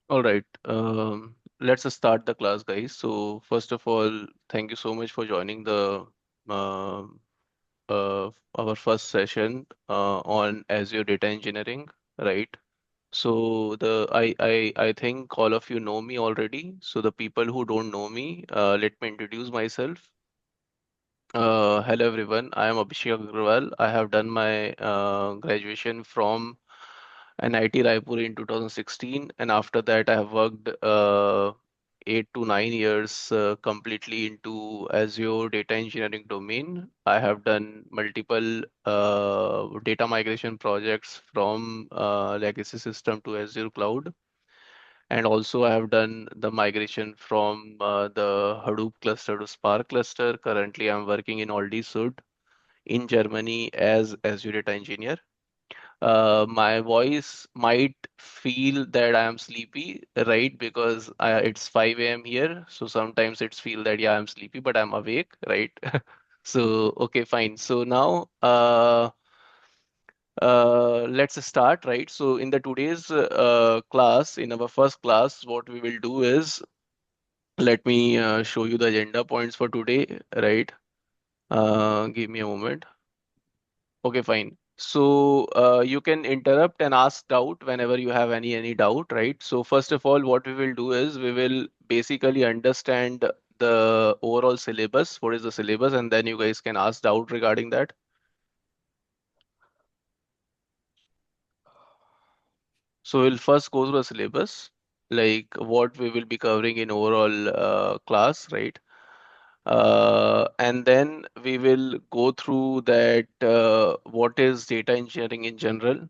All right. Let's start the class, guys. So first of all, thank you so much for joining the uh, our first session on Azure Data Engineering, right? So I think all of you know me already. So the people who don't know me, let me introduce myself. Hello everyone. I am Abhishek Agrawal. I have done my graduation from NIT Raipur in 2016, and after that I have worked 8 to 9 years completely into Azure data engineering domain. I have done multiple data migration projects from legacy system to Azure cloud, and also I have done the migration from the Hadoop cluster to Spark cluster. Currently, I'm working in Aldi in Germany as Azure data engineer. My voice might feel that I am sleepy, right? Because it's 5 a.m. here. So sometimes it's feel that, yeah, I'm sleepy, but I'm awake, right? So, okay, fine. So now, let's start, right? So in the today's class, in our first class, what we will do is, let me show you the agenda points for today, right? Give me a moment. Okay, fine. So you can interrupt and ask doubt whenever you have any doubt, right? So first of all, what we will do is we will basically understand the overall syllabus. What is the syllabus? And then you guys can ask doubt regarding that. So we'll first go through the syllabus, like what we will be covering in overall class, right? And then we will go through that what is data engineering in general.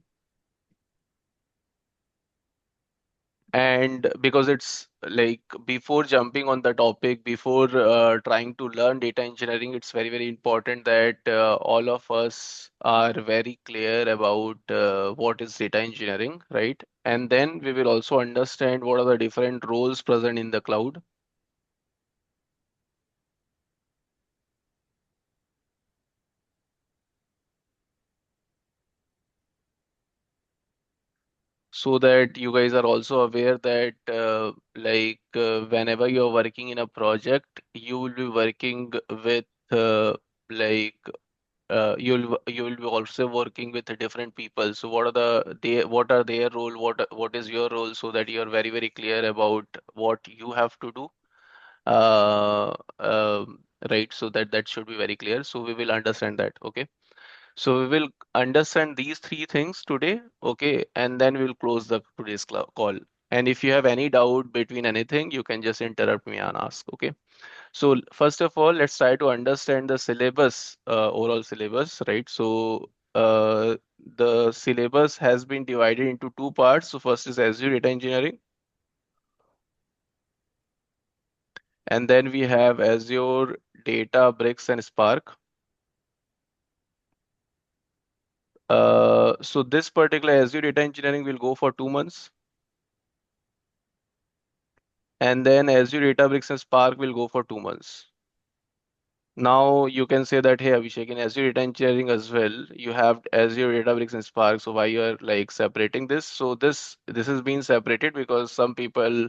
And because it's like before jumping on the topic, before trying to learn data engineering, it's very, very important that all of us are very clear about what is data engineering, right? And then we will also understand what are the different roles present in the cloud. So that you guys are also aware that whenever you're working in a project, you will be working with like you will be also working with the different people. So what are their role? What is your role? So that you are very, very clear about what you have to do. Uh, right. So that should be very clear. So we will understand that. Okay. So we will understand these three things today, okay, and then we'll close the today's call. And if you have any doubt between anything, you can just interrupt me and ask, okay? So first of all, let's try to understand the syllabus, overall syllabus, right? So the syllabus has been divided into two parts. So first is Azure Data Engineering, and then we have Azure Data Bricks and Spark. So this particular Azure Data Engineering will go for 2 months. And then Azure Databricks and Spark will go for 2 months. Now you can say that, hey Abhishek, in Azure Data Engineering as well, you have Azure Databricks and Spark. So why you are like separating this? So this is being separated because some people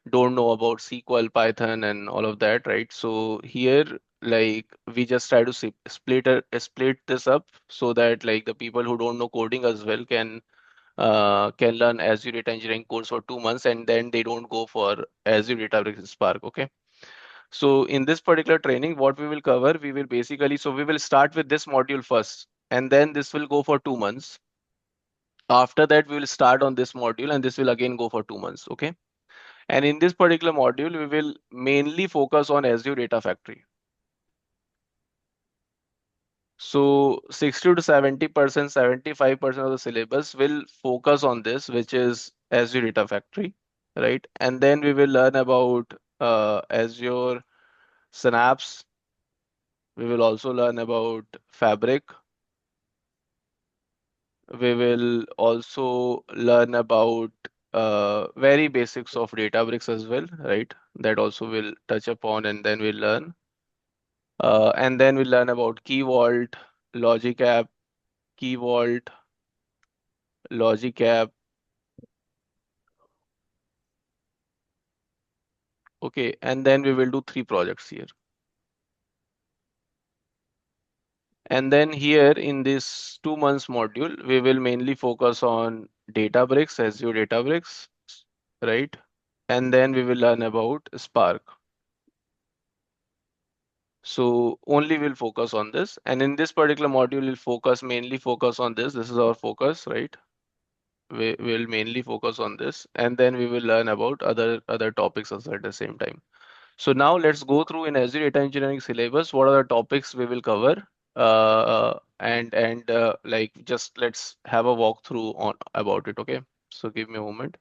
don't know about SQL, Python, and all of that, right? So here, like we just try to split this up so that like the people who don't know coding as well can learn Azure Data Engineering course for 2 months and then they don't go for Azure Databricks and Spark. Okay. So in this particular training, what we will cover, we will basically, so we will start with this module first, and then this will go for 2 months. After that, we will start on this module, and this will again go for 2 months. Okay. And in this particular module, we will mainly focus on Azure Data Factory. So 60 to 70%, 75% of the syllabus will focus on this, which is Azure Data Factory, right? And then we will learn about Azure Synapse. We will also learn about Fabric. We will also learn about very basics of Databricks as well, right? That also will touch upon and then we'll learn. And then we'll learn about Key Vault, Logic App, Key Vault, Logic App, Okay, and then we will do 3 projects here. And then here in this 2 months module, we will mainly focus on Databricks, Azure Databricks, right? And then we will learn about Spark. So only we'll focus on this. And in this particular module, we'll mainly focus on this. This is our focus, right? We will mainly focus on this, and then we will learn about other topics also at the same time. So now let's go through in Azure Data Engineering syllabus. What are the topics we will cover? And like just let's have a walkthrough on about it. Okay. So give me a moment.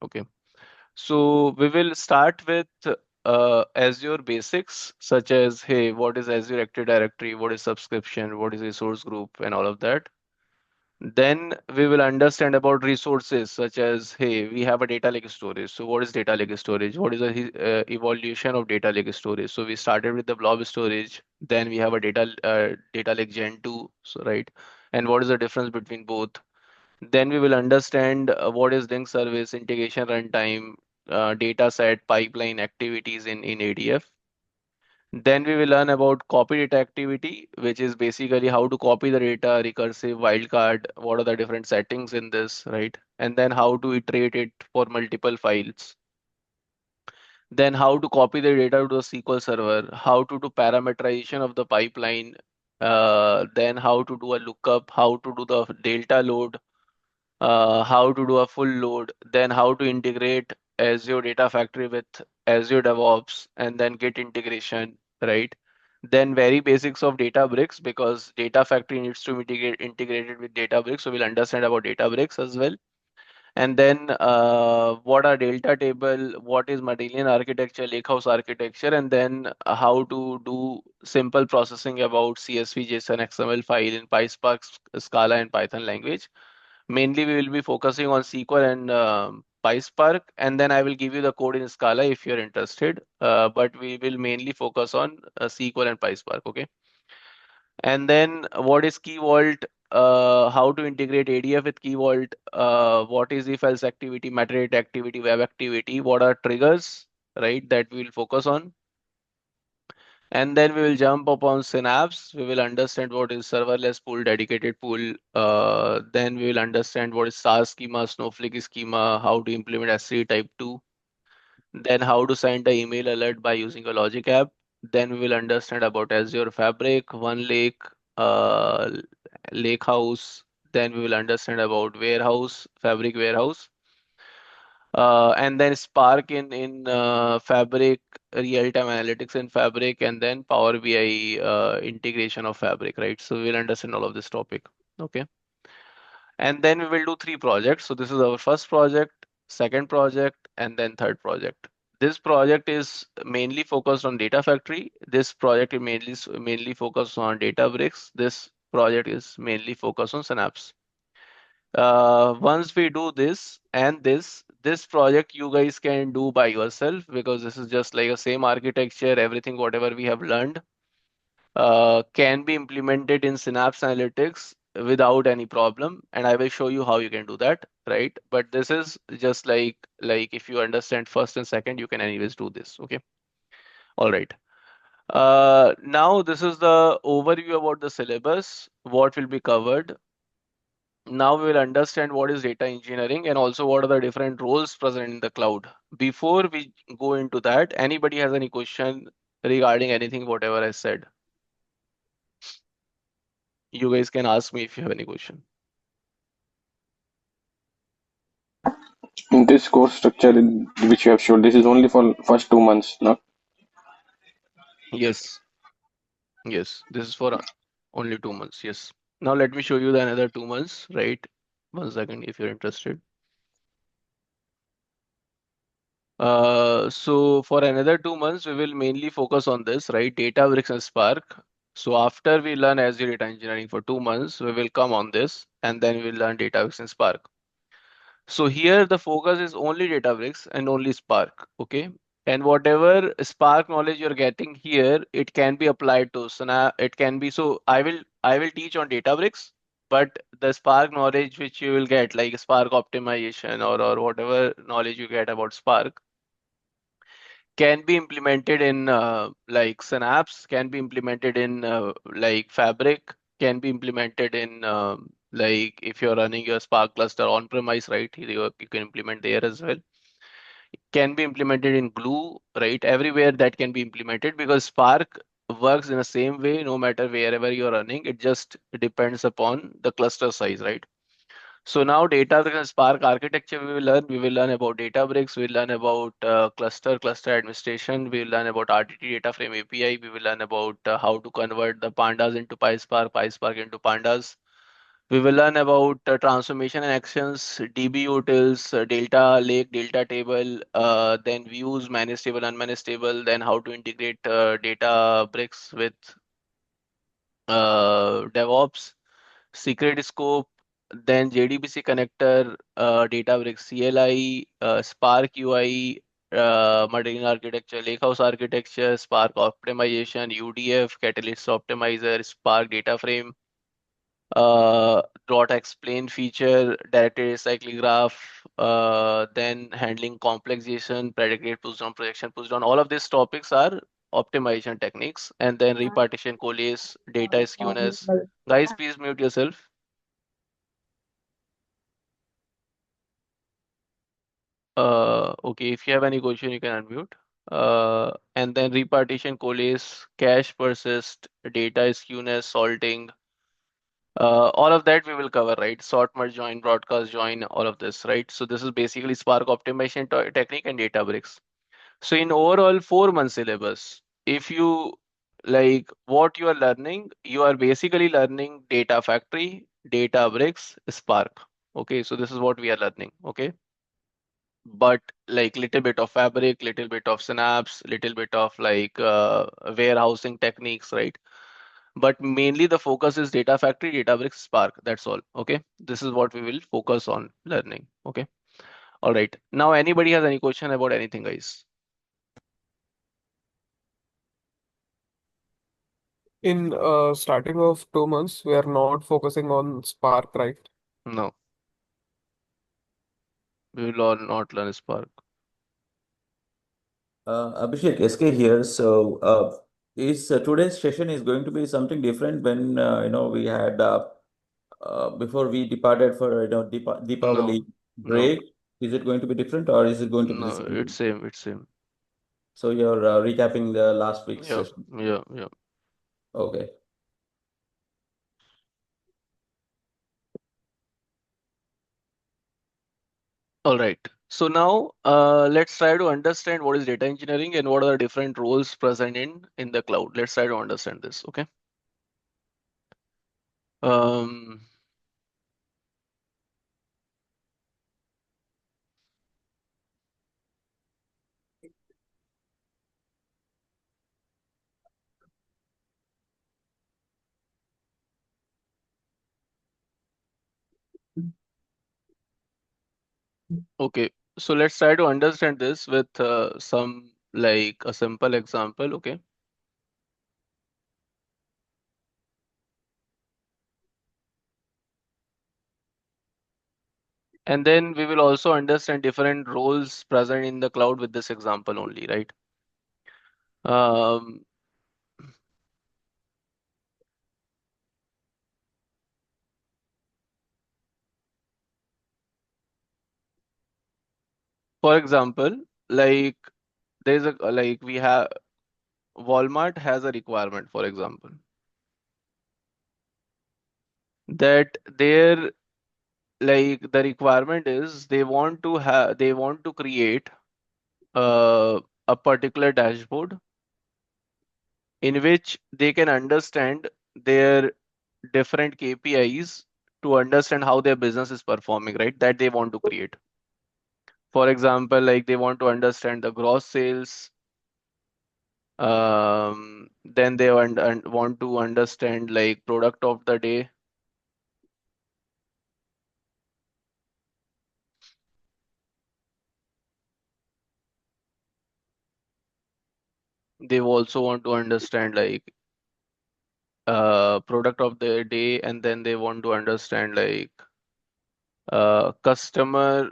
Okay. So we will start with Azure basics, such as, hey, what is Azure Active Directory? What is subscription? What is resource group? And all of that. Then we will understand about resources such as, hey, we have a data lake storage. So what is data lake storage? What is the evolution of data lake storage? So we started with the blob storage. Then we have a data lake Gen 2, so, right? And what is the difference between both? Then we will understand what is link service, integration runtime, data set, pipeline activities in ADF. Then we will learn about copy data activity, which is basically how to copy the data, recursive, wildcard, what are the different settings in this, right? And then how to iterate it for multiple files. Then how to copy the data to the SQL server, how to do parameterization of the pipeline, then how to do a lookup, how to do the delta load, how to do a full load, then how to integrate Azure Data Factory with Azure DevOps, and then Git integration, right? Then very basics of Databricks, because Data Factory needs to be integrated with Databricks, so we'll understand about Databricks as well. And then what are delta table, what is Mendelian architecture, lakehouse architecture, and then how to do simple processing about CSV, JSON, XML file in PySpark, Scala, and Python language. Mainly, we will be focusing on SQL and PySpark, and then I will give you the code in Scala if you're interested. But we will mainly focus on SQL and PySpark, okay? And then what is Key Vault? How to integrate ADF with Key Vault? What is if else activity, metadata activity, web activity? What are triggers, right? That we will focus on. And then we will jump upon Synapse. We will understand what is serverless pool, dedicated pool. Then we will understand what is SAR schema, Snowflake schema, how to implement S3 type 2. Then how to send the email alert by using a logic app. Then we will understand about Azure Fabric, OneLake, uh, Lakehouse. Then we will understand about warehouse, Fabric warehouse. And then Spark in Fabric, real-time analytics in Fabric, and then Power BI integration of Fabric, right? So we'll understand all of this topic. Okay. And then we will do 3 projects. So this is our first project, second project, and then third project. This project is mainly focused on Data Factory. This project is mainly focused on Databricks. This project is mainly focused on Synapse. Once we do this and this project you guys can do by yourself, because this is just like a same architecture, everything whatever we have learned can be implemented in Synapse Analytics without any problem, and I will show you how you can do that, right? But this is just like if you understand first and second, you can anyways do this. Okay. All right. Now this is the overview about the syllabus, what will be covered. Now we will understand what is data engineering and also what are the different roles present in the cloud. Before we go into that, anybody has any question regarding anything, whatever I said? You guys can ask me if you have any question. In this course structure which you have shown, this is only for first 2 months, no? Yes, yes, this is for only 2 months. Yes. Now let me show you the another 2 months, right? 1 second if you're interested. So for another 2 months, we will mainly focus on this, right? Databricks and Spark. So after we learn Azure Data Engineering for 2 months, we will come on this and then we'll learn Databricks and Spark. So here the focus is only Databricks and only Spark, okay? And whatever Spark knowledge you're getting here, it can be applied to. So now it can be, so I will teach on Databricks, but the Spark knowledge which you will get, like Spark optimization or whatever knowledge you get about Spark, can be implemented in like Synapse, can be implemented in like Fabric, can be implemented in like if you're running your Spark cluster on-premise, right? You can implement there as well. Can be implemented in Glue, right? Everywhere that can be implemented because Spark works in the same way no matter wherever you're running. It just depends upon the cluster size, right? So now Databricks and Spark architecture we will learn. We will learn about Databricks. We will learn about cluster administration. We will learn about RDT data frame API. We will learn about how to convert the pandas into PySpark, PySpark into pandas. We will learn about transformation and actions, DB utils, Delta Lake, Delta table, then views, managed table, unmanaged table, then how to integrate Databricks with DevOps, secret scope, then JDBC connector, Databricks CLI, Spark UI, Martin architecture, Lakehouse architecture, Spark optimization, UDF, Catalyst optimizer, Spark data frame, dot explain feature, directed recycling graph, then handling complex JSON, predicate push down, projection push down. All of these topics are optimization techniques, and then repartition, coalesce, data skewness. Guys, please mute yourself. Okay, if you have any question, you can unmute. And then repartition, coalesce, cache persist, data skewness, salting. All of that we will cover, right? Sort, merge, join, broadcast, join, all of this, right? So this is basically Spark optimization technique and Databricks. So in overall 4 month syllabus, if you like what you are learning, you are basically learning Data Factory, Databricks, Spark. Okay, so this is what we are learning. Okay, but like little bit of Fabric, little bit of Synapse, little bit of like warehousing techniques, right? But mainly the focus is Data Factory, Databricks, Spark. That's all. Okay. This is what we will focus on learning. Okay. All right. Now, anybody has any question about anything, guys? In starting of 2 months, we are not focusing on Spark, right? No, we will all not learn Spark. Abhishek, SK here. So, is today's session is going to be something different when we had before we departed for No, Deepavali no, break? Is it going to be different or is it going to be the no. same It's thing? same. It's same. So you're recapping the last week's Yeah, session. yeah, yeah. Okay. All right. So now, let's try to understand what is data engineering and what are the different roles present in the cloud. Let's try to understand this. Okay. Um, Okay, so let's try to understand this with some like a simple example. Okay, and then we will also understand different roles present in the cloud with this example only, right? Um, for example, like there's a like we have Walmart has a requirement, for example, that their like the requirement is they want to create a particular dashboard in which they can understand their different KPIs to understand how their business is performing, right? That they want to create. For example, like they want to understand the gross sales, then they want to understand like product of the day. They also want to understand like product of the day, and then they want to understand like customer,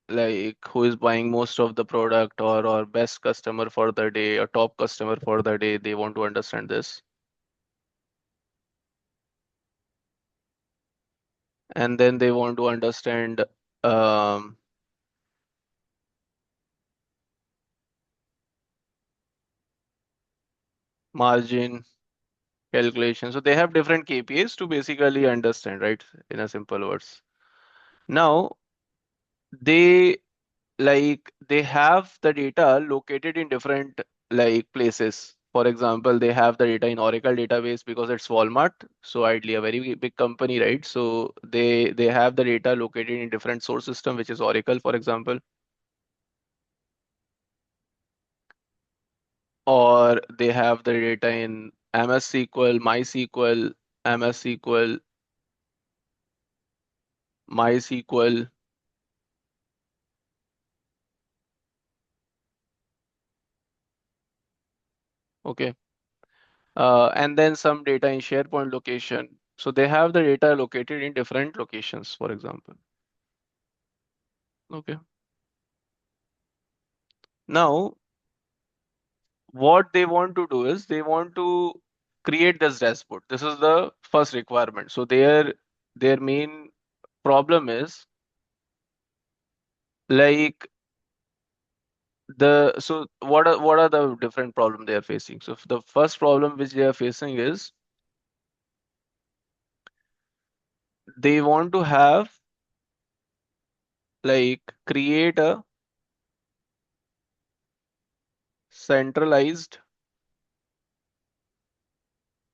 like who is buying most of the product, or best customer for the day, or top customer for the day. They want to understand this. And then they want to understand um, margin calculation. So they have different KPIs to basically understand, right? In a simple words. Now they they have the data located in different like places. For example, they have the data in Oracle database because it's Walmart, so ideally a very big company, right? So they have the data located in different source system, which is Oracle, for example, or they have the data in MS SQL, MySQL, MS SQL, MySQL. Okay. And then some data in SharePoint location. So they have the data located in different locations, for example. Okay. Now, what they want to do is they want to create this dashboard. This is the first requirement. So their main problem is like what are the different problems they are facing? So the first problem which they are facing is they want to have create a centralized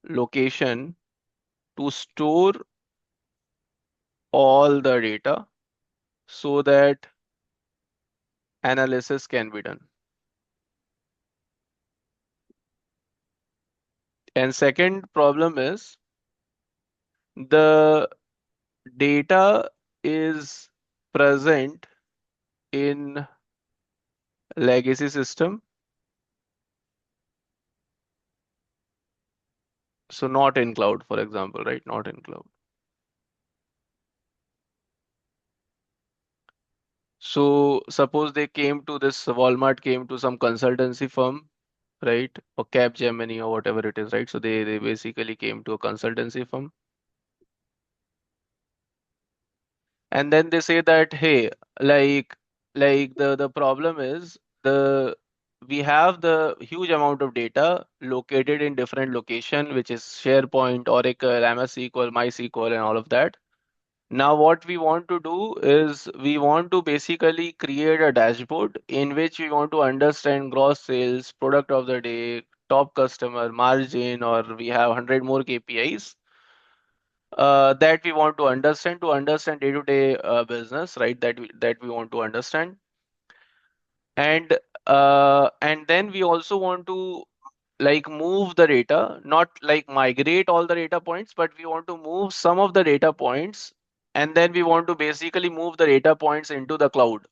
location to store all the data so that analysis can be done. And second problem is the data is present in legacy system, so not in cloud, for example, right? Not in cloud. So suppose Walmart came to some consultancy firm, right? Or Capgemini or whatever it is, right? So they basically came to a consultancy firm. And then they say that, hey, the problem is the we have the huge amount of data located in different location, which is SharePoint, Oracle, MS SQL, MySQL, and all of that. Now, what we want to do is we want to basically create a dashboard in which we want to understand gross sales, product of the day, top customer, margin, or we have 100 more KPIs that we want to understand day-to-day business, right? That we want to understand, and then we also want to move the data, not like migrate all the data points, but we want to move some of the data points, and then we want to basically move the data points into the cloud,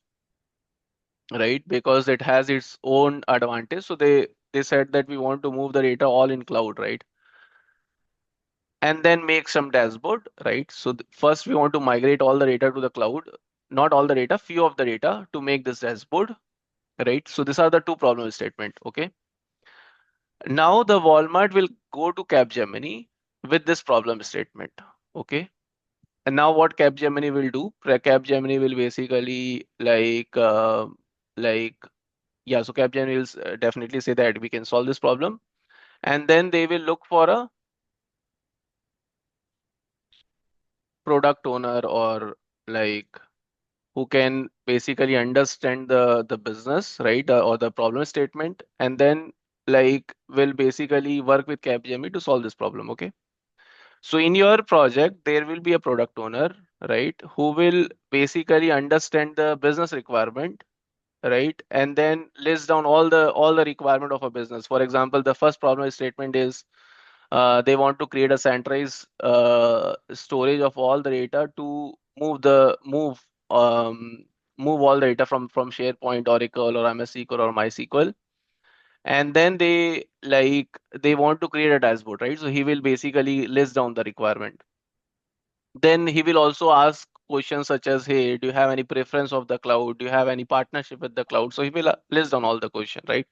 right? Because it has its own advantage. So they said that we want to move the data all in cloud, right? And then make some dashboard, right? So first we want to migrate all the data to the cloud, not all the data, few of the data to make this dashboard, right? So these are the two problem statement. Okay. Now the Walmart will go to Capgemini with this problem statement. Okay. And now what Capgemini will do? Capgemini will basically like yeah. So Capgemini will definitely say that we can solve this problem, and then they will look for a product owner, or like who can basically understand the business, right? Or the problem statement, and then will basically work with Capgemini to solve this problem. Okay. So in your project, there will be a product owner, right, who will basically understand the business requirement, right, and then list down all the requirement of a business. For example, the first problem statement is they want to create a centralized storage of all the data to um, move all the data from SharePoint, Oracle, or MS SQL, or MySQL. And then they want to create a dashboard, right? So he will basically list down the requirement. Then he will also ask questions such as, hey, do you have any preference of the cloud? Do you have any partnership with the cloud? So he will list down all the question, right?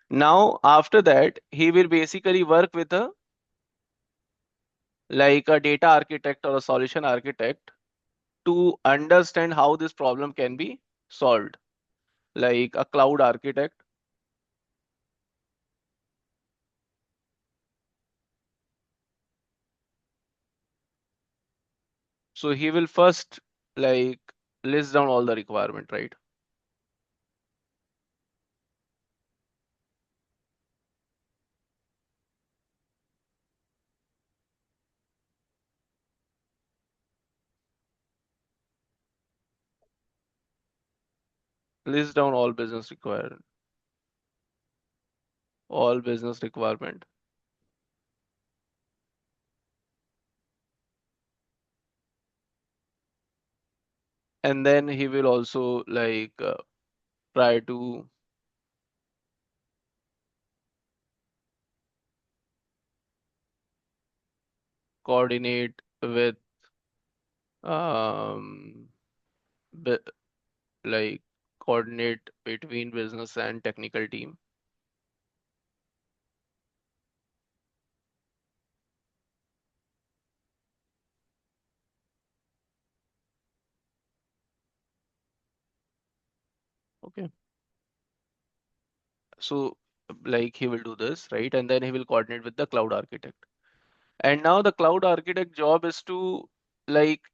Now, after that, he will basically work with a data architect or a solution architect to understand how this problem can be solved, like a cloud architect. So he will first like list down all the requirement, right? List down all business requirement. And then he will also try to coordinate with um b like coordinate between business and technical team. Okay. So he will do this, right? And then he will coordinate with the cloud architect. And now the cloud architect job is to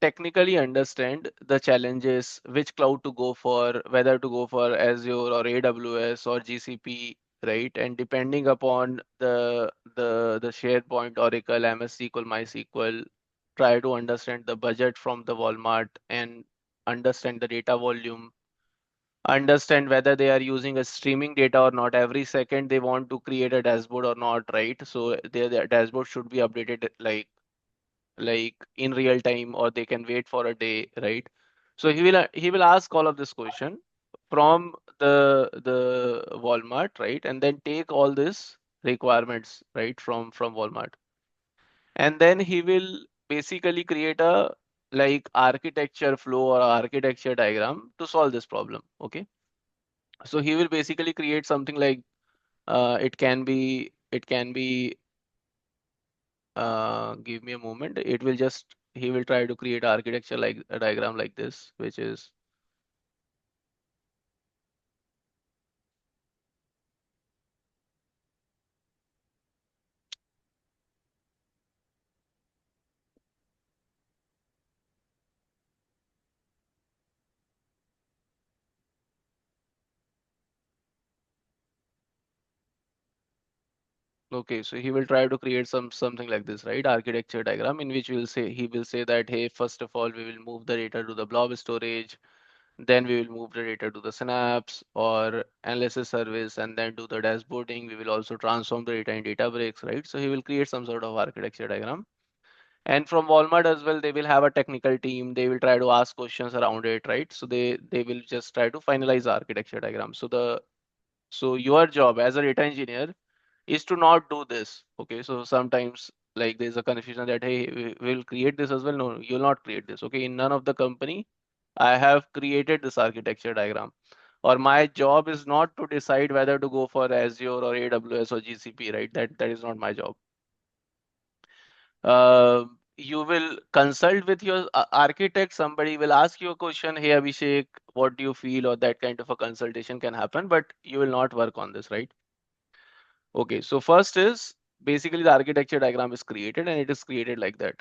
technically understand the challenges, which cloud to go for, whether to go for Azure or AWS or GCP, right? And depending upon the SharePoint, Oracle, MS SQL, MySQL, try to understand the budget from the Walmart and understand the data volume, understand whether they are using a streaming data or not. Every second they want to create a dashboard or not, right? So their dashboard should be updated in real time, or they can wait for a day, right? So he will ask all of this question from the Walmart, right? And then take all this requirements, right, from Walmart. And then he will basically create a architecture flow or architecture diagram to solve this problem. Okay. So he will basically create something like it can be give me a moment. He will try to create architecture like a diagram like this, which is okay. So he will try to create something like this, right? Architecture diagram in which he will say that, hey, first of all, we will move the data to the blob storage, then we will move the data to the Synapse or analysis service, and then do the dashboarding. We will also transform the data in Databricks, right? So he will create some sort of architecture diagram. And from Walmart as well, they will have a technical team. They will try to ask questions around it, right? So they will just try to finalize the architecture diagram. So your job as a data engineer is to not do this. Okay, so sometimes there's a confusion that, hey, we'll create this as well. No, you'll not create this. Okay, in none of the company I have created this architecture diagram, or my job is not to decide whether to go for Azure or AWS or GCP, right? That is not my job. You will consult with your architect. Somebody will ask you a question, hey Abhishek, what do you feel? Or that kind of a consultation can happen, but you will not work on this, right? Okay, so first is basically the architecture diagram is created, and it is created like that,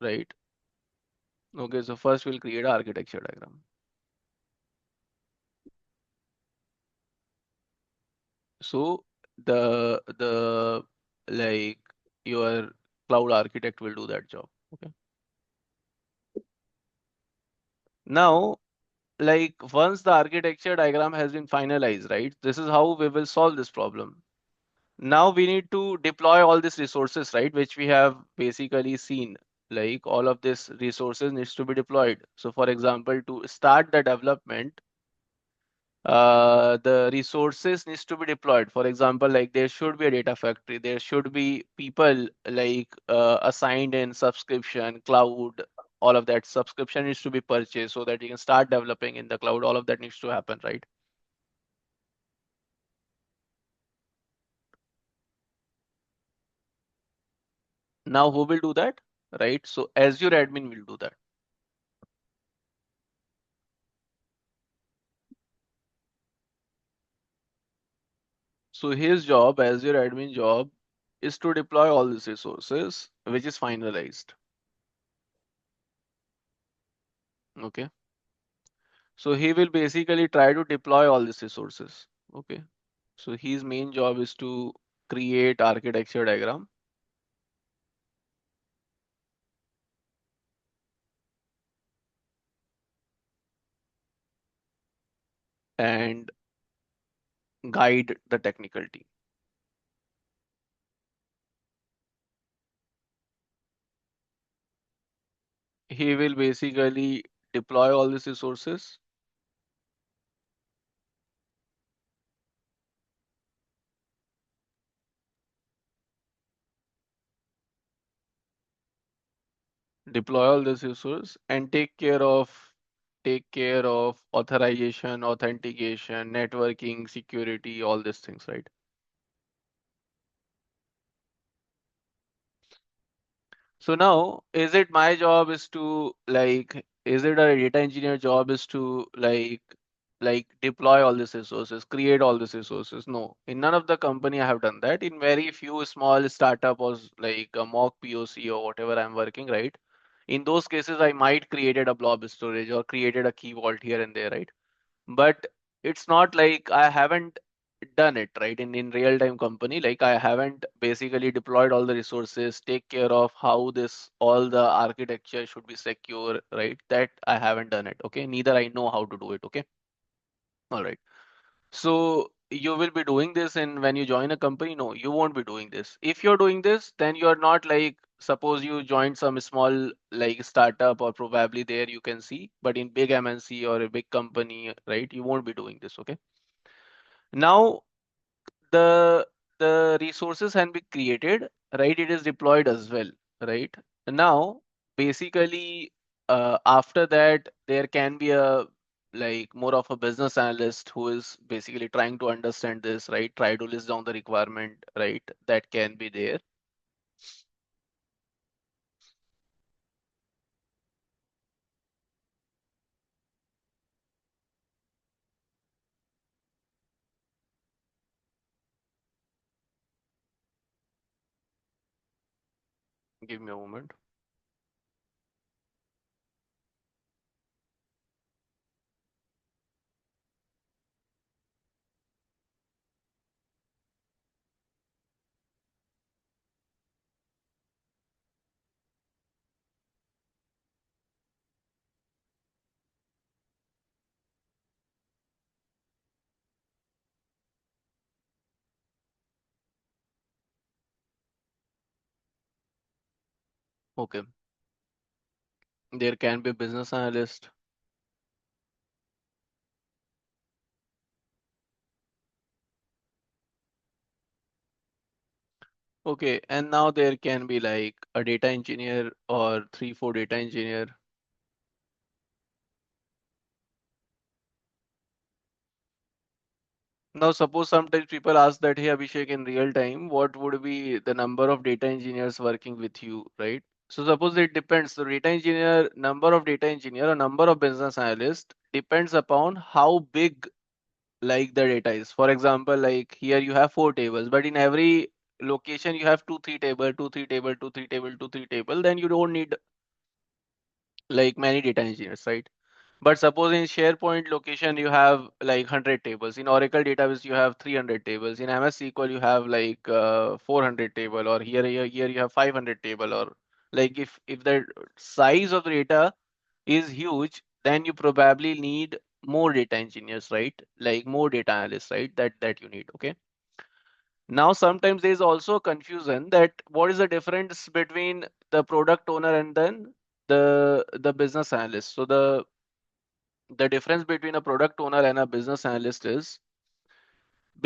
right? Okay, so first we'll create an architecture diagram. So the like your cloud architect will do that job. Okay. Now, once the architecture diagram has been finalized, right? This is how we will solve this problem. Now we need to deploy all these resources, right? Which we have basically seen. Like all of these resources needs to be deployed. So for example, to start the development, the resources needs to be deployed. For example, like there should be a data factory, there should be people like assigned in subscription, cloud, all of that subscription needs to be purchased so that you can start developing in the cloud. All of that needs to happen, right? Now, who will do that, right? So Azure admin will do that. So his job, Azure admin job, is to deploy all these resources, which is finalized. Okay. So he will basically try to deploy all these resources. Okay. So his main job is to create architecture diagram and guide the technical team. He will basically deploy all these resources, deploy all these resources and take care of authorization, authentication, networking, security, all these things, right? So now, is it my job is to like, is it a data engineer job is to like deploy all these resources, create all these resources? No, in none of the company I have done that. In very few small startup or like a mock POC or whatever I'm working, right? In those cases, I might created a blob storage or created a key vault here and there, right? But it's not like I haven't done it, right? In real time company, like I haven't basically deployed all the resources, take care of how this all the architecture should be secure, right? That I haven't done it. Okay, neither I know how to do it. Okay, all right. So you will be doing this, and when you join a company, no, you won't be doing this. If you're doing this, then you're not like, suppose you joined some small like startup or probably there you can see, but in big MNC or a big company, right, you won't be doing this. Okay. Now the resources can be created, right? It is deployed as well, right? Now, basically, after that, there can be a like more of a business analyst who is basically trying to understand this, right? Try to list down the requirement, right? That can be there. Give me a moment. Okay, there can be business analyst. Okay, and now there can be like a data engineer or three, four data engineer. Now, suppose sometimes people ask that, hey, Abhishek, in real time, what would be the number of data engineers working with you, right? So suppose it depends. So data engineer, number of data engineer, or number of business analyst depends upon how big like the data is. For example, like here you have four tables, but in every location you have two, three table, two, three table, two, three table, two, three table. Then you don't need like many data engineers, right? But suppose in SharePoint location you have like 100 tables. In Oracle database you have 300 tables. In MS SQL you have like 400 table, or here you have 500 table, or like if the size of the data is huge, then you probably need more data engineers, right? Like more data analysts, right? That you need. Okay. Now sometimes there is also confusion that what is the difference between the product owner and then the business analyst. So the difference between a product owner and a business analyst is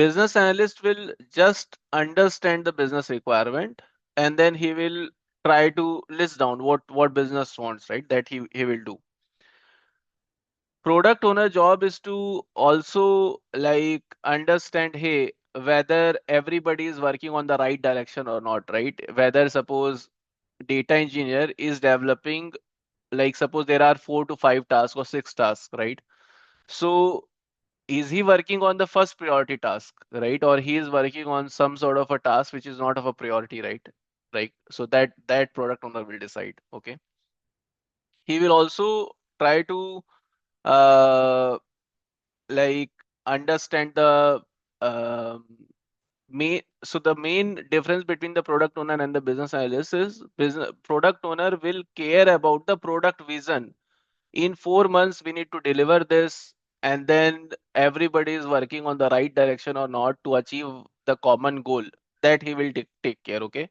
business analyst will just understand the business requirement and then he will try to list down what business wants, right? That he will do. Product owner job is to also like understand, hey, whether everybody is working on the right direction or not, right? Whether suppose data engineer is developing, like suppose there are 4 to 5 tasks or 6 tasks, right? So is he working on the first priority task, right? Or he is working on some sort of a task which is not of a priority, right? Right. So that product owner will decide. Okay. He will also try to uh, like understand the um, so the main difference between the product owner and the business analyst is business product owner will care about the product vision. In 4 months we need to deliver this, and then everybody is working on the right direction or not to achieve the common goal, that he will take care. Okay.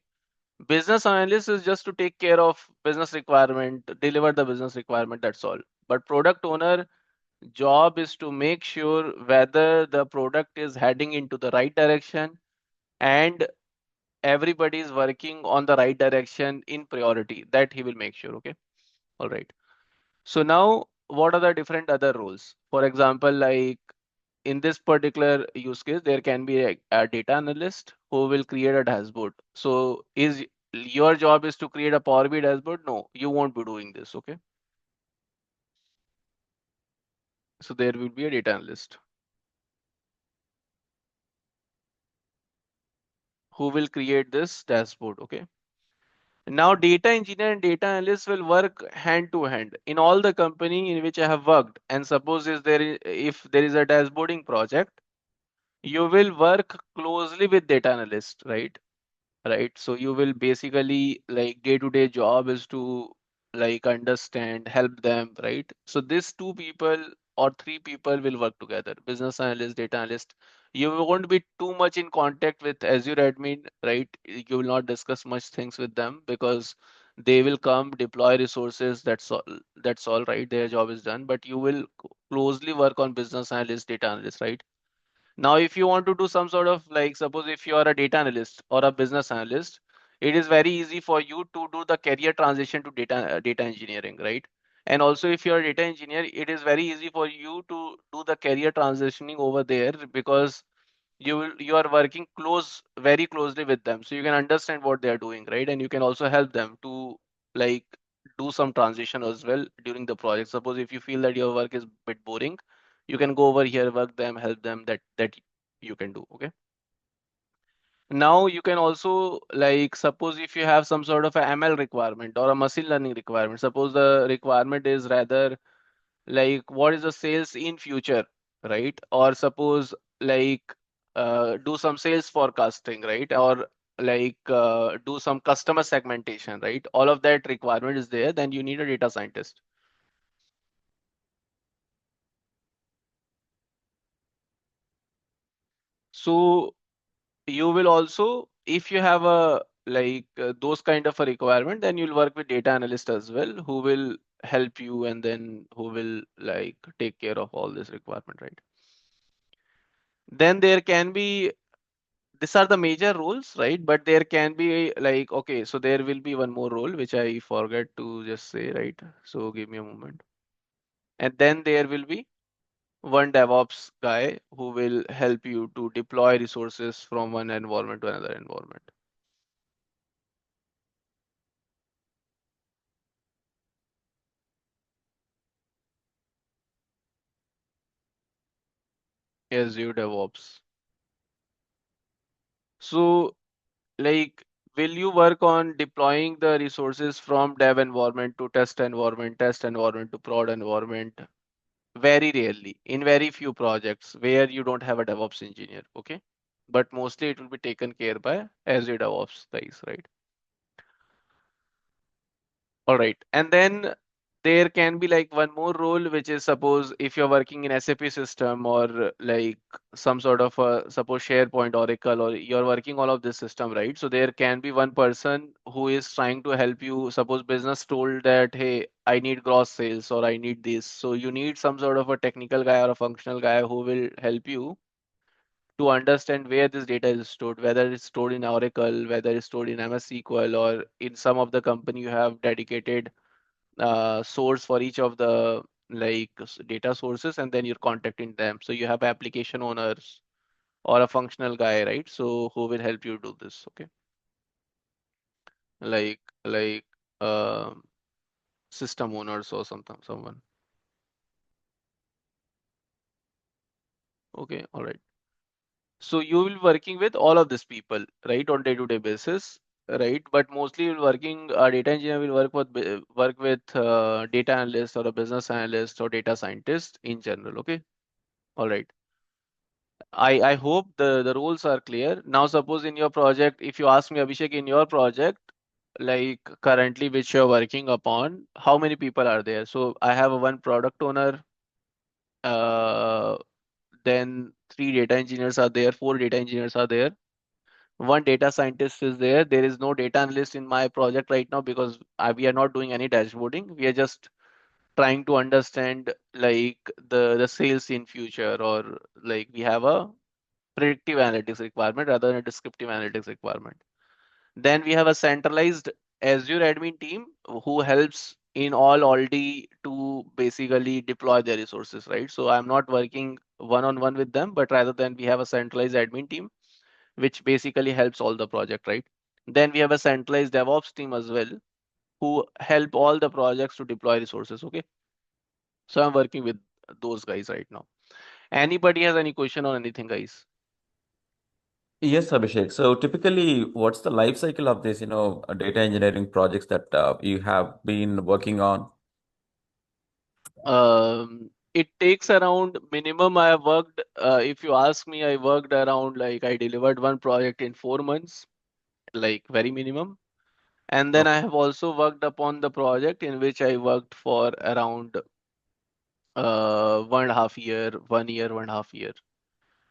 Business analyst is just to take care of business requirement, deliver the business requirement, that's all. But product owner job is to make sure whether the product is heading into the right direction and everybody is working on the right direction in priority, that he will make sure. Okay. All right. So now what are the different other roles? For example, like in this particular use case, there can be a data analyst who will create a dashboard. So is your job is to create a Power BI dashboard? No, you won't be doing this. Okay. So there will be a data analyst who will create this dashboard. Okay. Now data engineer and data analyst will work hand to hand in all the company in which I have worked. And suppose if there is a dashboarding project, you will work closely with data analyst, right? Right. So you will basically like day-to-day job is to like understand, help them, right? So these 2 people or 3 people will work together, business analyst, data analyst. You won't be too much in contact with Azure admin, right? You will not discuss much things with them because they will come deploy resources. That's all, right? Their job is done. But you will closely work on business analyst, data analyst, right? Now, if you want to do some sort of like, suppose if you are a data analyst or a business analyst, it is very easy for you to do the career transition to data engineering, right? And also, if you're a data engineer, it is very easy for you to do the career transitioning over there because you are working very closely with them, so you can understand what they are doing, right? And you can also help them to like do some transition as well during the project. Suppose if you feel that your work is a bit boring, you can go over here, work them, help them. That you can do. Okay. Now you can also like suppose if you have some sort of a ML requirement or a machine learning requirement. Suppose the requirement is rather like what is the sales in future, right? Or suppose like do some sales forecasting, right? Or like do some customer segmentation, right? All of that requirement is there, then you need a data scientist. So you will also, if you have a like those kind of a requirement, then you'll work with data analyst as well, who will help you and then who will like take care of all this requirement, right? Then there can be, these are the major roles, right? But there can be like, okay, so there will be one more role which I forgot to just say, right? So give me a moment. And then there will be one DevOps guy who will help you to deploy resources from one environment to another environment. Azure DevOps. So like, will you work on deploying the resources from dev environment to test environment to prod environment? Very rarely, in very few projects where you don't have a DevOps engineer, okay? But mostly it will be taken care by Azure DevOps guys, right? All right. And then there can be like one more role, which is suppose if you're working in SAP system or like some sort of suppose SharePoint, Oracle, or you're working all of this system, right? So there can be one person who is trying to help you. Suppose business told that, hey, I need gross sales or I need this. So you need some sort of a technical guy or a functional guy who will help you to understand where this data is stored, whether it's stored in Oracle, whether it's stored in MS SQL, or in some of the company you have dedicated source for each of the like data sources, and then you're contacting them. So you have application owners or a functional guy, right? So who will help you do this? Okay, like um system owners or something, someone. Okay, all right. So you will be working with all of these people, right, on day-to-day basis, right? But mostly you're working, a data engineer will work with data analyst or a business analyst or data scientist in general. Okay, all right. I hope the roles are clear. Now, suppose in your project, if you ask me, Abhishek, in your project, like currently which you're working upon, how many people are there? So I have a one product owner, uh, then three data engineers are there, four data engineers are there, one data scientist is there. There is no data analyst in my project right now because we are not doing any dashboarding. We are just trying to understand like the sales in future, or like we have a predictive analytics requirement rather than a descriptive analytics requirement. Then we have a centralized Azure admin team who helps in all already to basically deploy their resources, right? So I'm not working one-on-one with them, but rather than we have a centralized admin team, which basically helps all the project, right? Then we have a centralized DevOps team as well, who help all the projects to deploy resources, okay? So I'm working with those guys right now. Anybody has any question on anything, guys? Yes, Abhishek. So typically, what's the life cycle of this, data engineering projects that you have been working on? It takes around minimum I have worked, if you ask me, I worked around like I delivered one project in 4 months, like very minimum. And then Oh, I have also worked upon the project in which I worked for around 1.5 year, 1 year, 1.5 year.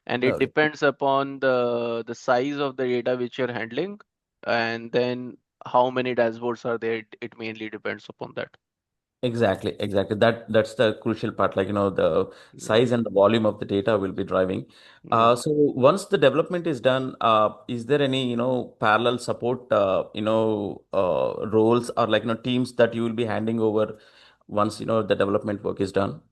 And it lovely. depends upon the size of the data which you're handling, and then how many dashboards are there. It mainly depends upon that. Exactly, exactly. That's the crucial part. Like, the Yeah, size and the volume of the data will be driving. yeah. So once the development is done, is there any, parallel support, roles or like, teams that you will be handing over once, the development work is done?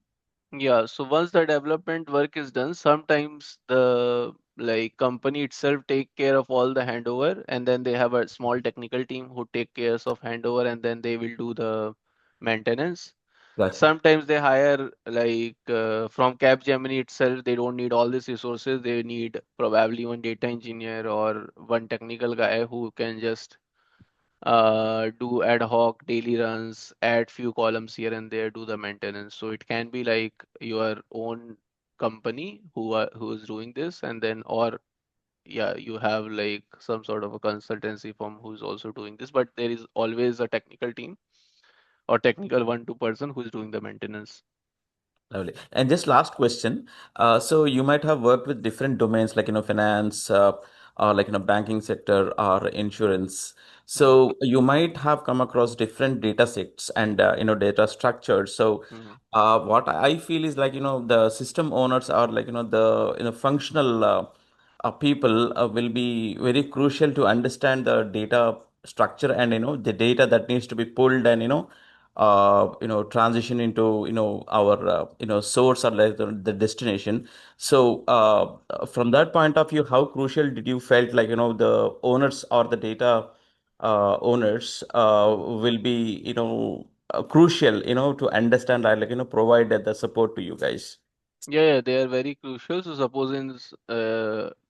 Yeah, so once the development work is done, sometimes the like company itself take care of all the handover, and then they have a small technical team who take cares of handover, and then they will do the maintenance. Gotcha. Sometimes they hire like from Capgemini itself, they don't need all these resources. They need probably one data engineer or one technical guy who can just do ad hoc daily runs, add few columns here and there, do the maintenance. So it can be like your own company who is doing this, and then or yeah, you have like some sort of a consultancy firm who's also doing this, but there is always a technical team or technical one two person who's doing the maintenance. Lovely. And just last question. So you might have worked with different domains like, finance, or like, banking sector or insurance. Hmm. So you might have come across different data sets and, data structures. So Hmm. what I feel is like, the system owners are like, the, functional people will be very crucial to understand the data structure and, the data that needs to be pulled and, transition into our source or like the destination. So from that point of view, how crucial did you felt like the owners or the data owners will be crucial to understand like provide the support to you guys. Yeah, they are very crucial. So suppose in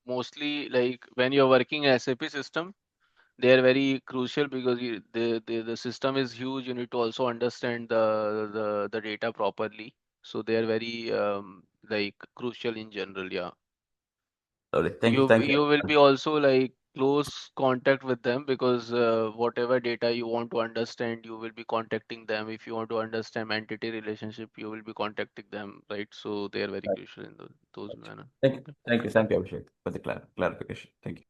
mostly like when you're working in SAP system, they are very crucial because the system is huge. You need to also understand the data properly. So they are very like crucial in general. Yeah, Lovely. Thank you, thank you will you. be also like close contact with them because whatever data you want to understand, you will be contacting them. If you want to understand entity relationship, you will be contacting them, right? So they are very Right. crucial in those Gotcha. manner. Thank you. Okay. Thank you, Abhishek, for the clarification. Thank you.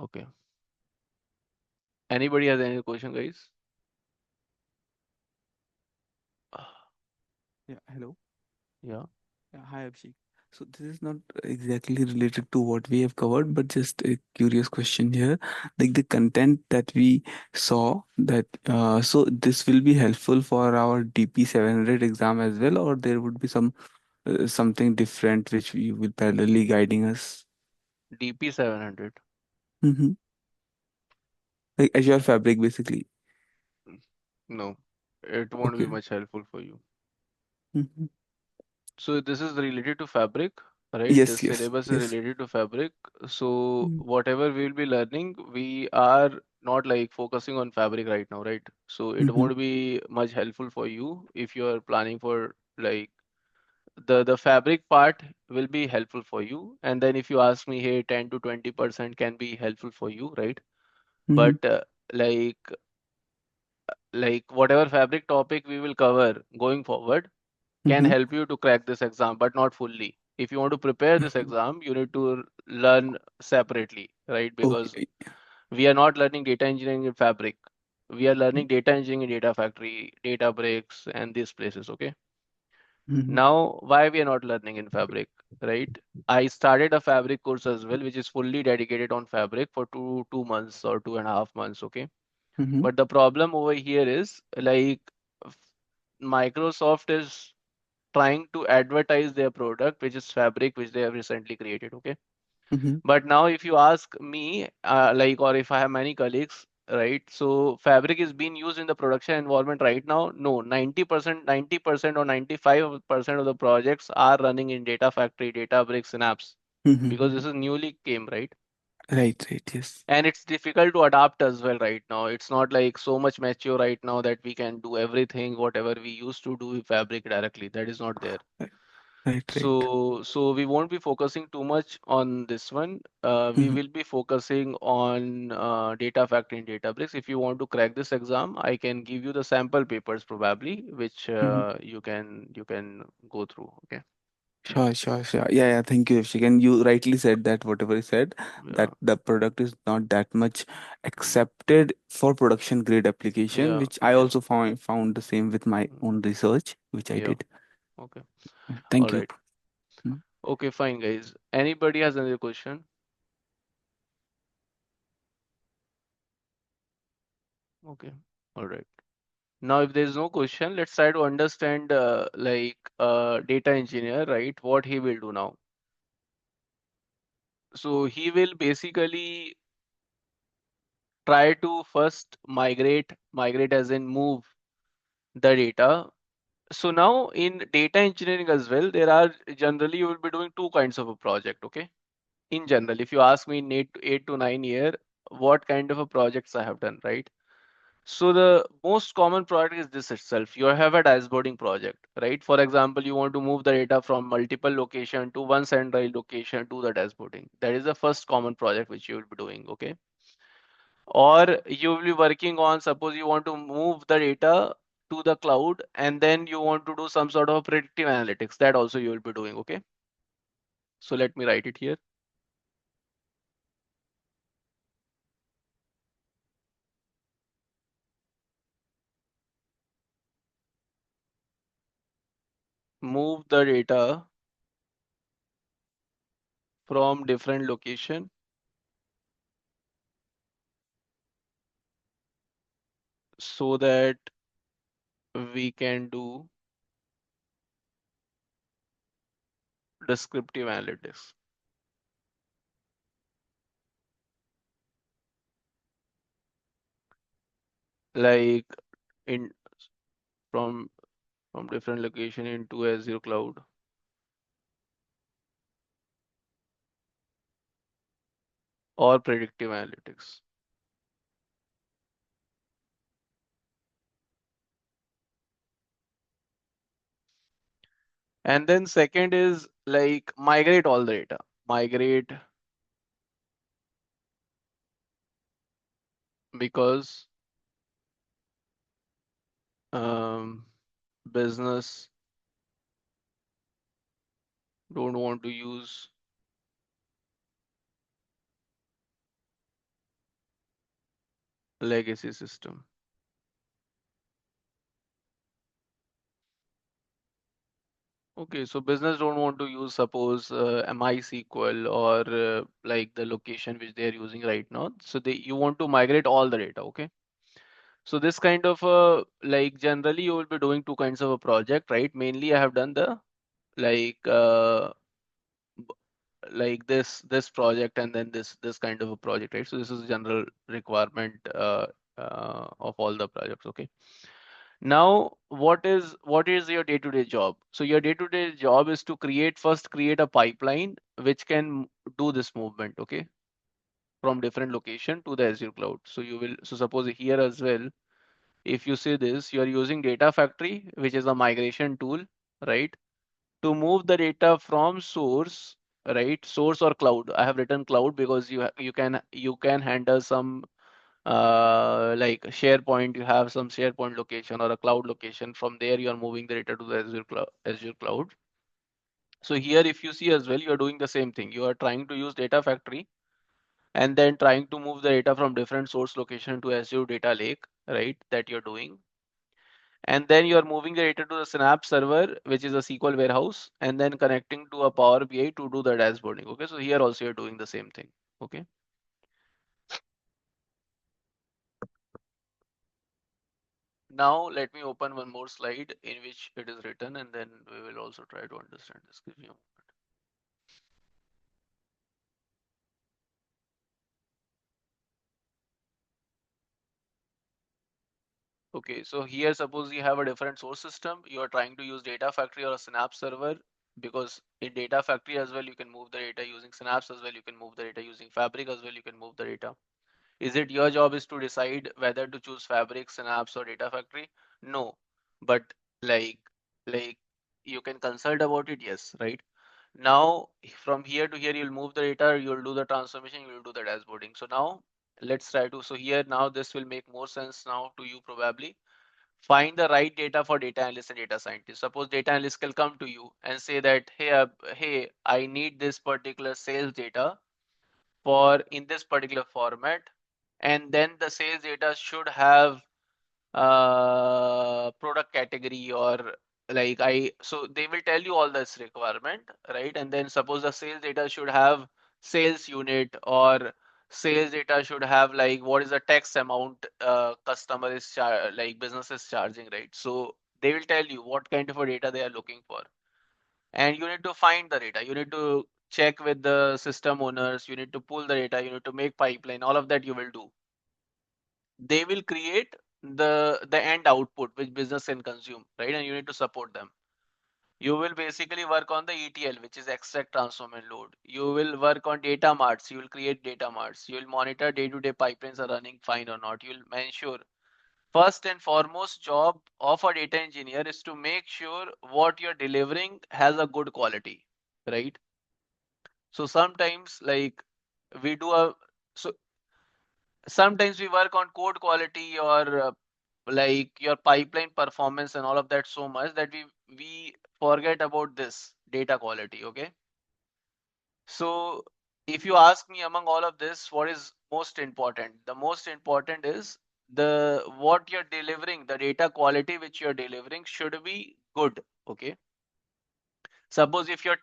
Okay. Anybody has any question, guys? Yeah, hello. Yeah. Yeah, hi, Abhishek. So this is not exactly related to what we have covered, but just a curious question here. Like the content that we saw that, so this will be helpful for our DP 700 exam as well, or there would be something different which we will parallelly guiding us. DP 700. Mm-hmm. Like Azure Fabric, basically. No, it won't be Okay. much helpful for you. Mm-hmm. So this is related to Fabric, right? This Yes, yes, syllabus is yes. related to Fabric. So Mm-hmm. whatever we will be learning, we are not like focusing on Fabric right now, right? So it Mm-hmm. won't be much helpful for you if you are planning for like the Fabric part will be helpful for you. And then if you ask me, hey, 10 to 20% can be helpful for you, right? Mm-hmm. But like like whatever Fabric topic we will cover going forward can Mm-hmm. help you to crack this exam, but not fully. If you want to prepare this Mm-hmm. exam, you need to learn separately, right? Because Okay. we are not learning data engineering in Fabric. We are learning data engineering in Data Factory, Databricks, and these places, okay? Mm-hmm. Now, why we are not learning in Fabric, right? I started a Fabric course as well, which is fully dedicated on Fabric for two months or 2.5 months, okay? Mm-hmm. But the problem over here is like f- Microsoft is trying to advertise their product, which is Fabric, which they have recently created. Okay. Mm-hmm. But now, if you ask me, or if I have many colleagues, right? So Fabric is being used in the production environment right now. No, 90% or 95% of the projects are running in Data Factory, Databricks, Synapse, because Mm-hmm. this is newly came, right? Right, right, yes. And it's difficult to adapt as well right now. It's not like so much mature right now that we can do everything, whatever we used to do with Fabric directly. That is not there. Right, right, right. So we won't be focusing too much on this one. We Mm-hmm. will be focusing on data factory in Databricks. If you want to crack this exam, I can give you the sample papers probably, which Mm-hmm. you can go through. Okay. Sure, sure, sure. Yeah, yeah. Thank you, Abhishek. And you rightly said that whatever you said, Yeah. that the product is not that much accepted for production grade application, Yeah. which I Yeah. also found the same with my Mm, own research, which I yeah. did. Okay. All Thank you. right. Mm. Okay, fine, guys. Anybody has another question? Okay. All right. Now, if there's no question, let's try to understand data engineer, right? What he will do now. So he will basically try to first migrate as in move the data. So now in data engineering as well, there are generally you will be doing two kinds of a project, okay? In general, if you ask me in 8 to 9 year, what kind of a projects I have done, right? So the most common project is this itself. You have a dashboarding project, right? For example, you want to move the data from multiple location to one central location to the dashboarding. That is the first common project which you will be doing, okay? Or you will be working on, suppose you want to move the data to the cloud and then you want to do some sort of predictive analytics. That also you will be doing, okay? So let me write it here. Move the data from different location so that we can do descriptive analytics. Like in from from different location into Azure cloud or predictive analytics. And then second is like migrate all the data. Migrate because business don't want to use legacy system. Okay, so business don't want to use suppose MySQL or like the location which they are using right now. So you want to migrate all the data. Okay. So this kind of like generally you will be doing two kinds of a project, right? Mainly I have done the like this project and then this kind of a project, right? So this is general requirement of all the projects. Okay. Now, what is your day-to-day job? So your day-to-day job is to first create a pipeline which can do this movement, okay, from different location to the Azure cloud. So suppose here as well, if you see this, you are using Data Factory, which is a migration tool, right, to move the data from source, right, source or cloud. I have written cloud because you can handle some like SharePoint, you have some SharePoint location or a cloud location. From there, you are moving the data to the Azure cloud. So here, if you see as well, you are doing the same thing. You are trying to use Data Factory and then trying to move the data from different source location to Azure Data Lake, right? That you're doing. And then you are moving the data to the Synapse server, which is a SQL warehouse, and then connecting to a Power BI to do the dashboarding. Okay, so here also you're doing the same thing. Okay. Now let me open one more slide in which it is written, and then we will also try to understand this. Give me a moment. Okay, so here suppose you have a different source system. You are trying to use Data Factory or a Synapse server, because in Data Factory as well you can move the data using Synapse as well. You can move the data using Fabric as well. You can move the data. Is it your job is to decide whether to choose Fabric, Synapse, or Data Factory? No, but like like you can consult about it. Yes, right? Now from here to here, you'll move the data, you'll do the transformation, you'll do the dashboarding. So now let's try to, so here now this will make more sense now to you probably. Find the right data for data analyst and data scientist. Suppose data analyst can come to you and say that, hey, I need this particular sales data for in this particular format, and then the sales data should have product category or like so they will tell you all this requirement, right? And then suppose the sales data should have sales unit, or sales data should have like what is the tax amount customer is like business is charging, right? So they will tell you what kind of a data they are looking for, and you need to find the data, you need to check with the system owners, you need to pull the data, you need to make pipeline, all of that you will do. They will create the end output which business can consume, right? And you need to support them. You will basically work on the ETL, which is extract, transform, and load. You will work on data marts. You will create data marts. You will monitor day-to-day pipelines are running fine or not. You will ensure. First and foremost job of a data engineer is to make sure what you're delivering has a good quality, right? So sometimes like we do a so sometimes we work on code quality or like your pipeline performance and all of that so much that we forget about this data quality. Okay, so if you ask me among all of this what is most important, the most important is the what you're delivering, the data quality which you're delivering should be good. Okay, suppose if your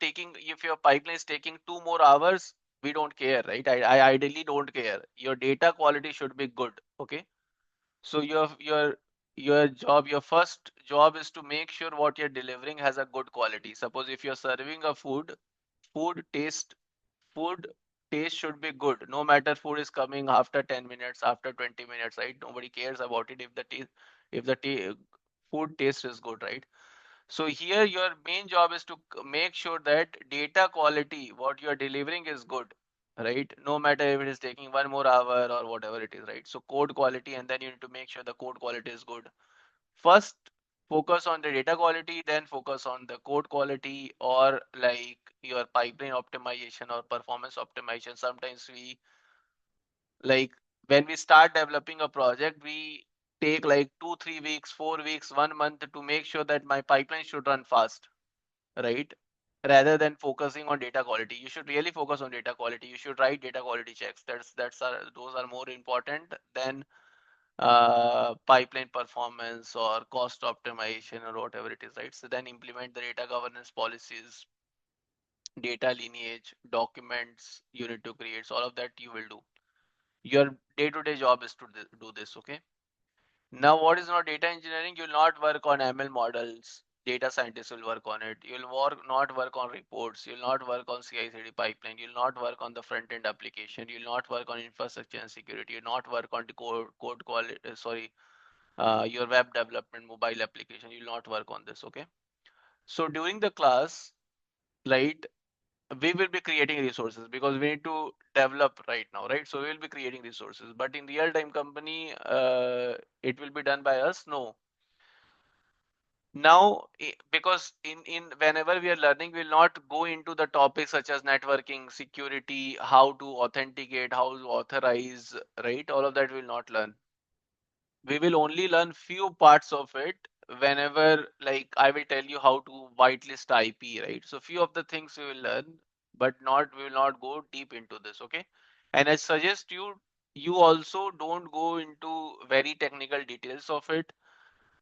pipeline is taking 2 more hours, we don't care, right? I ideally don't care, your data quality should be good. Okay, so your first job is to make sure what you're delivering has a good quality. Suppose if you're serving a food taste, food taste should be good. No matter food is coming after 10 minutes, after 20 minutes, right? Nobody cares about it if the food taste is good, right? So here your main job is to make sure that data quality, what you are delivering is good, right? No matter if it is taking 1 more hour or whatever it is, right? So code quality, and then you need to make sure the code quality is good. First, focus on the data quality, then focus on the code quality or like your pipeline optimization or performance optimization. Sometimes we like when we start developing a project, we take like 2, 3 weeks, 4 weeks, 1 month to make sure that my pipeline should run fast, right? Rather than focusing on data quality, you should really focus on data quality. You should write data quality checks. Those are more important than pipeline performance or cost optimization or whatever it is, right? So then implement the data governance policies, data lineage, documents you need to create. So all of that you will do. Your day-to-day job is to do this, okay? Now, what is not data engineering? You'll not work on ML models. Data scientists will work on it. Not work on reports. You'll not work on CI/CD pipeline. You'll not work on the front-end application. You'll not work on infrastructure and security. You'll not work on the code quality. Your web development, mobile application. You'll not work on this. Okay. So during the class, right, we will be creating resources because we need to develop right now, right? So we will be creating resources. But in real-time company, it will be done by us. No, now because in whenever we are learning, we'll not go into the topics such as networking, security, how to authenticate, how to authorize, right? All of that we'll not learn. We will only learn few parts of it whenever, like, I will tell you how to whitelist IP, right? So few of the things we will learn, but not we will not go deep into this, okay? And I suggest you also don't go into very technical details of it.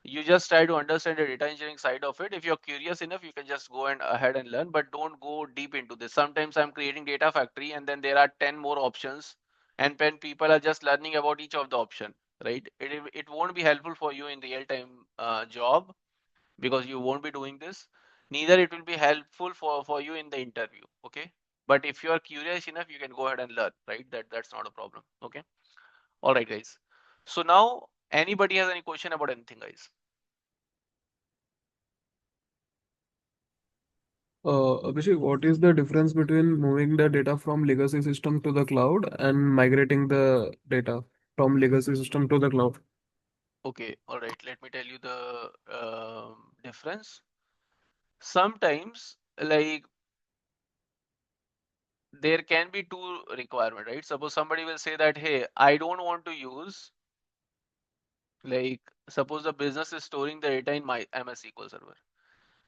You just try to understand the data engineering side of it. If you're curious enough, you can just go and ahead and learn, but don't go deep into this. Sometimes I'm creating data factory and then there are 10 more options, and when people are just learning about each of the option, right? It won't be helpful for you in real time job because you won't be doing this. Neither it will be helpful for you in the interview, okay? But if you are curious enough, you can go ahead and learn, right? That's not a problem, okay? All right, guys. So now, anybody has any question about anything, guys? Abhishek, what is the difference between moving the data from legacy system to the cloud and migrating the data from legacy system to the cloud? Okay, all right. Let me tell you the difference. Sometimes, like, there can be two requirement, right? Suppose somebody will say that, hey, I don't want to use, like, suppose the business is storing the data in my MS SQL server.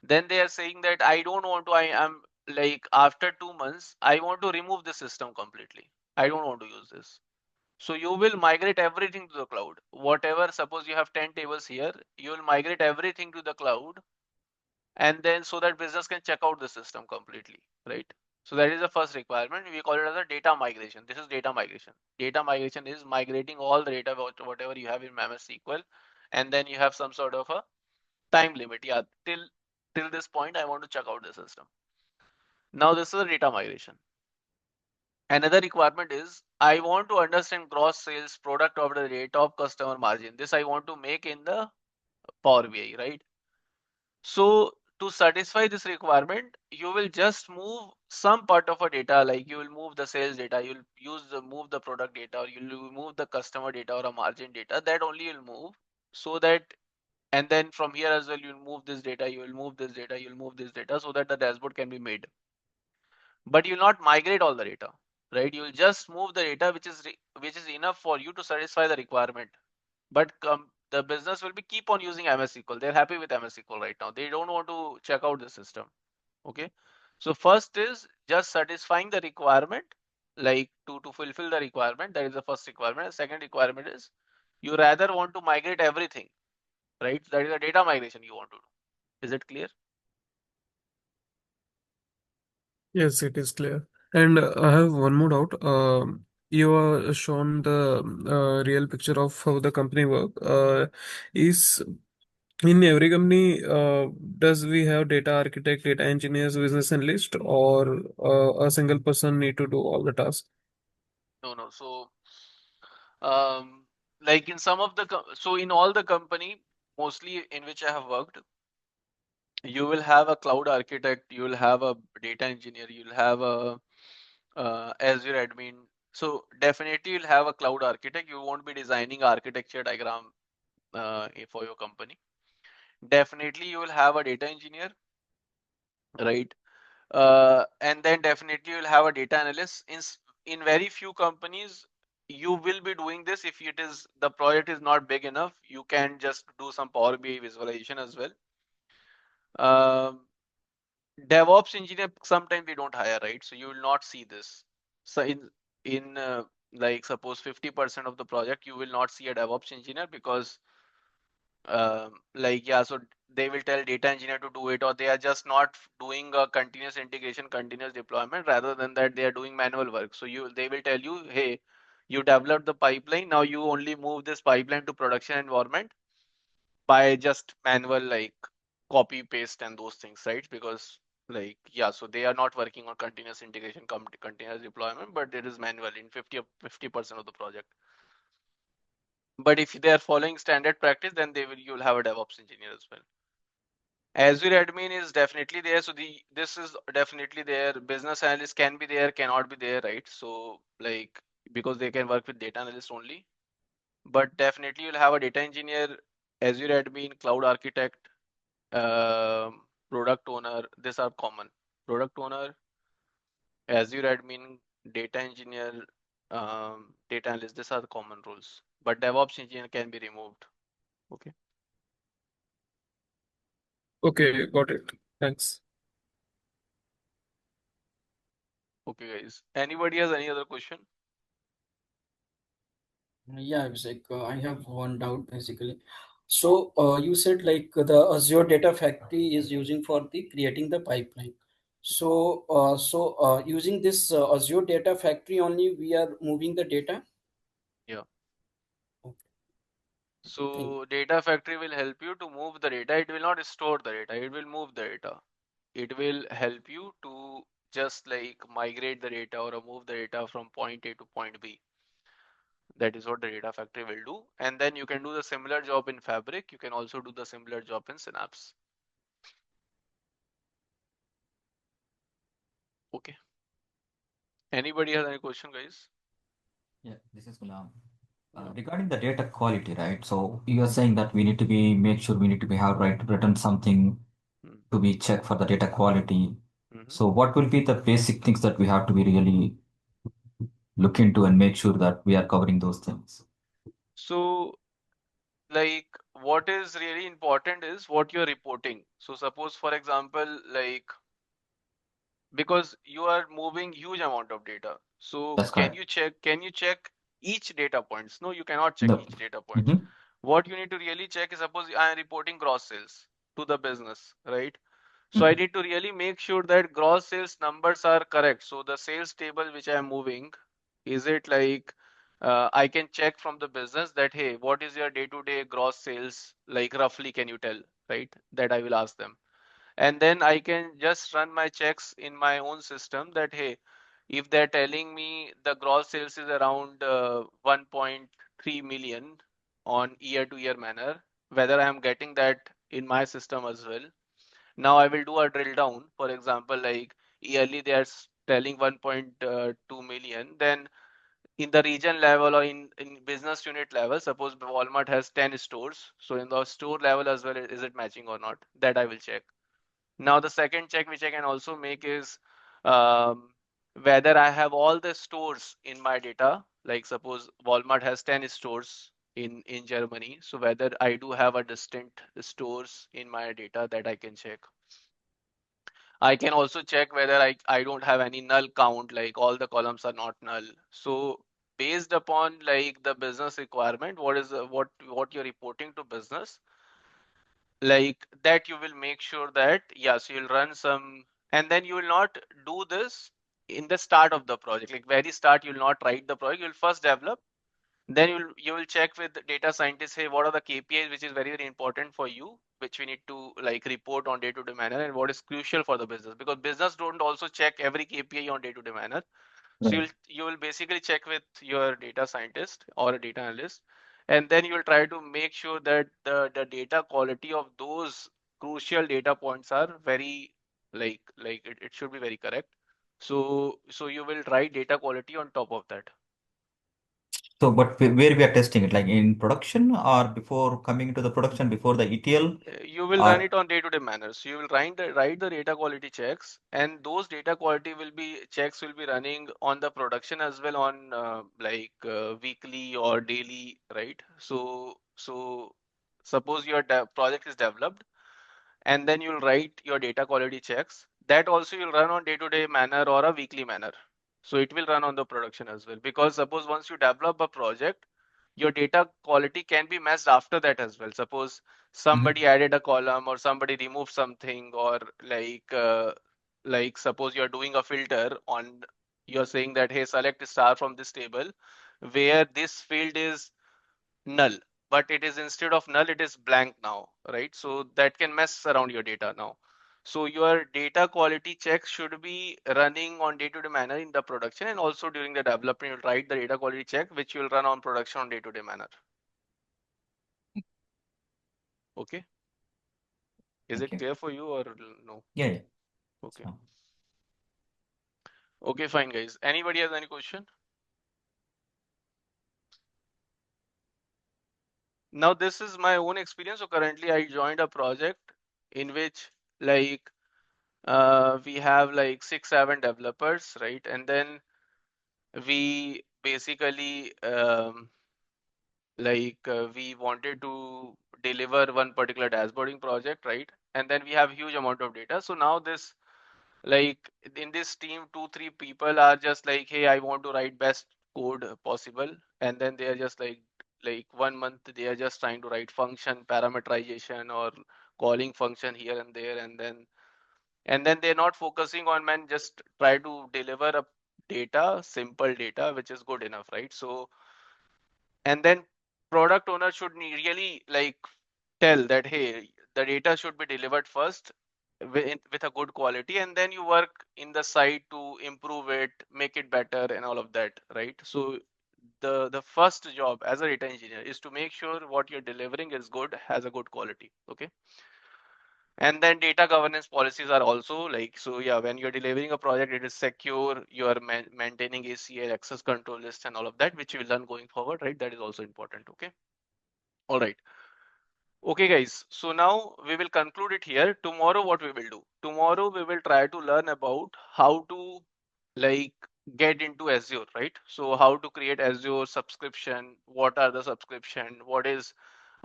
Then they are saying that I don't want to, I am like, after 2 months, I want to remove the system completely. I don't want to use this. So you will migrate everything to the cloud. Whatever, suppose you have 10 tables here, you will migrate everything to the cloud, and then so that business can check out the system completely, right? So that is the first requirement. We call it as a data migration. This is data migration. Data migration is migrating all the data, whatever you have in MS SQL, and then you have some sort of a time limit. Yeah, till this point, I want to check out the system. Now this is a data migration. Another requirement is I want to understand gross sales, product order rate, top customer margin. This I want to make in the Power BI, right? So to satisfy this requirement, you will just move some part of a data, like you will move the sales data, you'll move the product data, or you'll move the customer data or a margin data. That only you'll move, so that, and then from here as well, you'll move this data, you will move this data, you'll move this data, so that the dashboard can be made. But you'll not migrate all the data, right? You'll just move the data which is enough for you to satisfy the requirement. But the business will be keep on using MS SQL. They're happy with MS SQL right now. They don't want to check out the system. Okay. So first is just satisfying the requirement, like to fulfill the requirement. That is the first requirement. The second requirement is you rather want to migrate everything, right? That is a data migration you want to do. Is it clear? Yes, it is clear. And I have one more doubt. You are shown the real picture of how the company work. Is in every company, does we have data architect, data engineers, business analyst, or a single person need to do all the tasks? No, no. So, like in some of the, so in all the company, mostly in which I have worked, you will have a cloud architect, you will have a data engineer, you'll have a Azure admin. So definitely you'll have a cloud architect. You won't be designing architecture diagram for your company. Definitely you will have a data engineer, right? And then definitely you'll have a data analyst. In very few companies, you will be doing this if it is the project is not big enough. You can just do some Power BI visualization as well. Um, DevOps engineer sometimes we don't hire, right? So you will not see this. So in like suppose 50% of the project you will not see a DevOps engineer because like yeah, so they will tell data engineer to do it, or they are just not doing a continuous integration, continuous deployment. Rather than that, they are doing manual work. So they will tell you, hey, you developed the pipeline, now you only move this pipeline to production environment by just manual like copy paste and those things, right? Because like yeah, so they are not working on continuous integration, continuous deployment, but it is manual in 50% of the project. But if they are following standard practice, then you'll have a DevOps engineer as well. Azure admin is definitely there. So this is definitely there. Business analyst can be there, cannot be there, right? So like because they can work with data analyst only. But definitely you'll have a data engineer, Azure admin, cloud architect, product owner. These are common. Product owner, Azure admin, data engineer, data analyst. These are the common roles. But DevOps engineer can be removed. Okay. Okay, got it. Thanks. Okay, guys. Anybody has any other question? Yeah, Abhishek, I have one doubt basically. So you said like the Azure Data Factory is using for the creating the pipeline. So using this Azure Data Factory only, we are moving the data. Yeah. Okay, thank So data factory will help you to move the data. It will not store the data. It will move the data. It will help you to just like migrate the data or move the data from point A to point B. That is what the data factory will do. And then you can do the similar job in Fabric. You can also do the similar job in Synapse. Okay. Anybody has any question, guys? Yeah, this is Gulam. Regarding the data quality, right? So you are saying that we need to be make sure we need to be have right written something Hmm. to be checked for the data quality. Mhm. So what will be the basic things that we have to be really look into and make sure that we are covering those things? So like what is really important is what you're reporting. So suppose for example, like because you are moving huge amount of data. So That's correct. can you check each data points? No, you cannot check No. each data points. Mm-hmm. What you need to really check is suppose I am reporting gross sales to the business, right? So I Mm-hmm. need to really make sure that gross sales numbers are correct. So the sales table which I am moving, is it like I can check from the business that hey, what is your day-to-day gross sales? Like roughly, can you tell, right? That I will ask them. And then I can just run my checks in my own system that hey, if they're telling me the gross sales is around 1.3 million on year-to-year manner, whether I am getting that in my system as well. Now I will do a drill down. For example, like yearly they are telling 1.2 million. Then in the region level or in business unit level, suppose Walmart has 10 stores. So in the store level as well, is it matching or not? That I will check. Now the second check which I can also make is um, whether I have all the stores in my data. Like suppose Walmart has 10 stores in Germany. So whether I do have a distinct stores in my data that I can check. I can also check whether I don't have any null count, like all the columns are not null. So based upon like the business requirement, what is what you're reporting to business, like that you will make sure that yes, you'll run some, and then you will not do this in the start of the project. Like very start, you'll not write the project. You'll first develop, then you will check with the data scientists, hey, what are the KPIs which is very, very important for you, which we need to like report on day-to-day manner, and what is crucial for the business, because business don't also check every KPI on day-to-day manner. So Right. you will basically check with your data scientist or a data analyst, and then you will try to make sure that the data quality of those crucial data points are very like it should be very correct. So you will write data quality on top of that. So, but where we are testing it, like in production or before coming into the production, before the ETL? will run it on day-to-day manner. So you will write the data quality checks, and those data quality will be checks will be running on the production as well on weekly or daily, right? So suppose your project is developed, and then you'll write your data quality checks. That also you'll run on day-to-day manner or a weekly manner. So it will run on the production as well. Because suppose once you develop a project, your data quality can be messed after that as well. Suppose somebody added a column or somebody removed something, or suppose you're doing a filter on, you're saying that, hey, select star from this table where this field is null, but it is, instead of null, it is blank now, right? So that can mess around your data now. So your data quality checks should be running on day-to-day manner in the production, and also during the development, you'll write the data quality check, which you'll run on production on day-to-day manner. Okay. Is it clear for you or no? Yeah. Okay. Okay, fine, guys. Anybody has any question? Now, this is my own experience. So currently I joined a project in which we have like 6-7 developers, right? And then we basically we wanted to deliver one particular dashboarding project, right? And then we have huge amount of data. So now this, like, in this team, 2-3 people are just like, hey, I want to write best code possible. And then they are just like 1 month they are just trying to write function parameterization or calling function here and there, and then they're not focusing on, man, just try to deliver a data, simple data, which is good enough, right? So, and then product owner should really like tell that, hey, the data should be delivered first with a good quality, and then you work in the site to improve it, make it better, and all of that, right? So the first job as a data engineer is to make sure what you're delivering is good, has a good quality. Okay. And then data governance policies are also like, so yeah, when you're delivering a project, it is secure, you are maintaining ACL, access control list, and all of that, which you will learn going forward, right? That is also important. Okay. All right. Okay, guys. So now we will conclude it here. Tomorrow, what we will do? Tomorrow, we will try to learn about how to like get into Azure, right? So how to create Azure subscription, what are the subscription, what is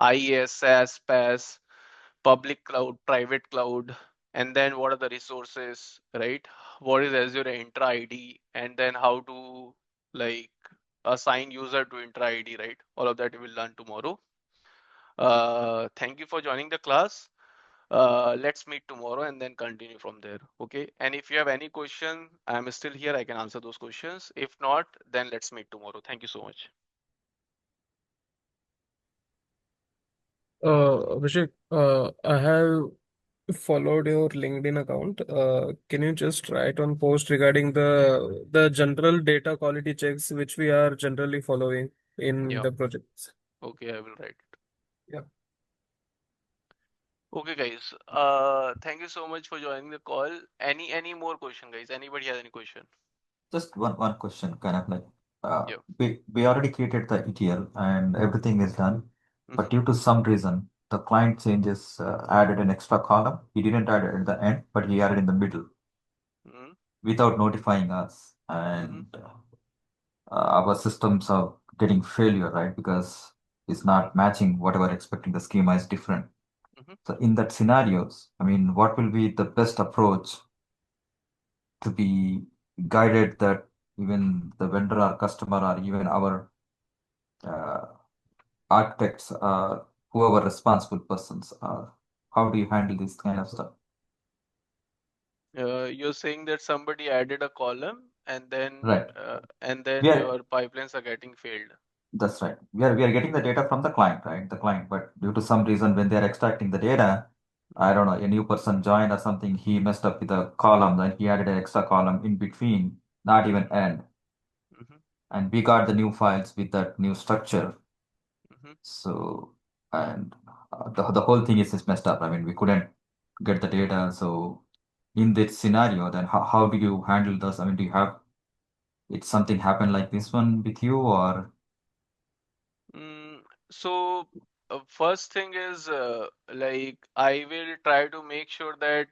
IaaS, SaaS, PaaS, public cloud, private cloud, and then what are the resources, right? What is Azure Intra ID, and then how to like assign user to Intra ID, right? All of that we will learn tomorrow. Thank you for joining the class. Let's meet tomorrow and then continue from there. Okay. And if you have any question, I'm still here. I can answer those questions. If not, then let's meet tomorrow. Thank you so much. Abhishek, I have followed your LinkedIn account. Can you just write on post regarding the general data quality checks which we are generally following in Yeah. the projects? Okay, I will write it. Yeah. Okay, guys. Thank you so much for joining the call. Any more question, guys? Anybody has any question? Just one question, kind of like Yeah. we already created the ETL and everything is done, but Mm-hmm. due to some reason, the client changes added an extra column. He didn't add it at the end, but he added in the middle Mm-hmm. without notifying us, Mm-hmm. and our systems are getting failure, right? Because it's not matching whatever expecting. The schema is different. Mm-hmm. So in that scenarios, I mean, what will be the best approach to be guided that even the vendor or customer or even our uh, architects or whoever responsible persons are, how do you handle this kind of stuff? You're saying that somebody added a column Right. and then We are, your pipelines are getting failed. that's right. We are getting the data from the client, right? The client, but due to some reason when they are extracting the data, I don't know, a new person joined or something, he messed up with a column, then he added an extra column in between, not even end. Mm-hmm. And we got the new files with that new structure. Mm-hmm. So, and the whole thing is messed up. I mean, we couldn't get the data. So, in this scenario, then how do you handle this? I mean, do you have it something happen like this one with you or? Mm, so first thing is like I will try to make sure that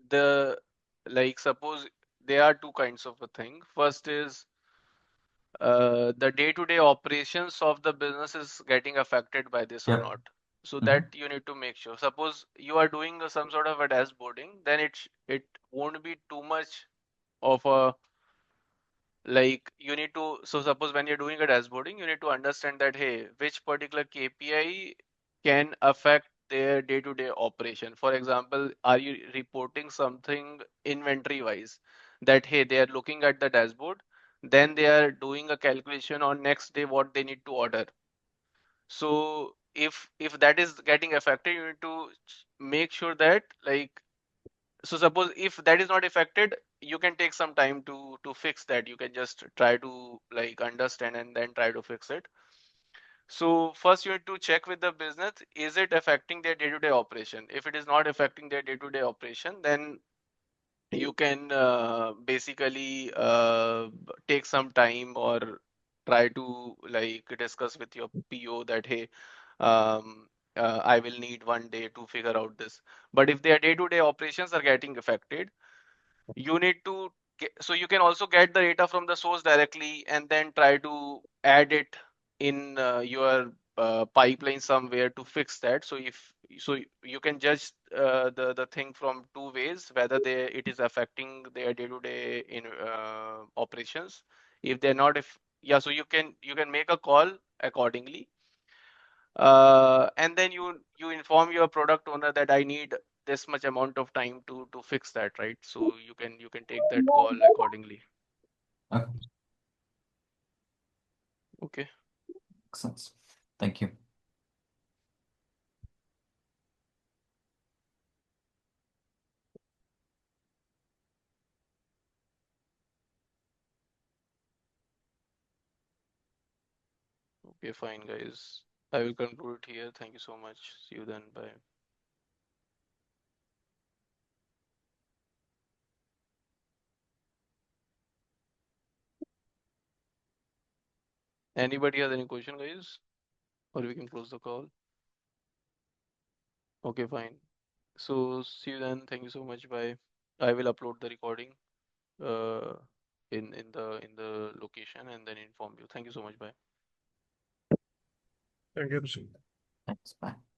the like suppose there are two kinds of a thing. First is the day-to-day operations of the business is getting affected by this or Yep. not. So Mhm. that you need to make sure. Suppose you are doing some sort of a dashboarding, then it won't be too much of a like you need to. So suppose when you're doing a dashboarding, you need to understand that hey, which particular KPI can affect their day-to-day operation. For example, are you reporting something inventory wise that hey, they are looking at the dashboard, then they are doing a calculation on next day what they need to order. So if that is getting affected, you need to make sure that like so suppose if that is not affected, you can take some time to fix that. You can just try to like understand and then try to fix it. So first you need to check with the business, is it affecting their day-to-day operation? If it is not affecting their day-to-day operation, then you can basically take some time or try to like discuss with your PO that hey, I will need 1 day to figure out this. But if their day-to-day operations are getting affected, you need to so you can also get the data from the source directly and then try to add it in your pipeline somewhere to fix that. So if so you can judge the thing from two ways, whether it is affecting their day-to-day in operations. If they're not, if yeah, so you can make a call accordingly, and then you inform your product owner that I need this much amount of time to fix that, right? So you can take that call accordingly. Okay. Okay. Makes sense. Thank you. Okay, fine, guys. I will conclude it here. Thank you so much. See you then. Bye. Anybody has any question, guys? Or we can close the call. Okay, fine. So see you then. Thank you so much. Bye. I will upload the recording uh in the location and then inform you. Thank you so much. Bye. Thank you, Abhishek. Thanks. Bye.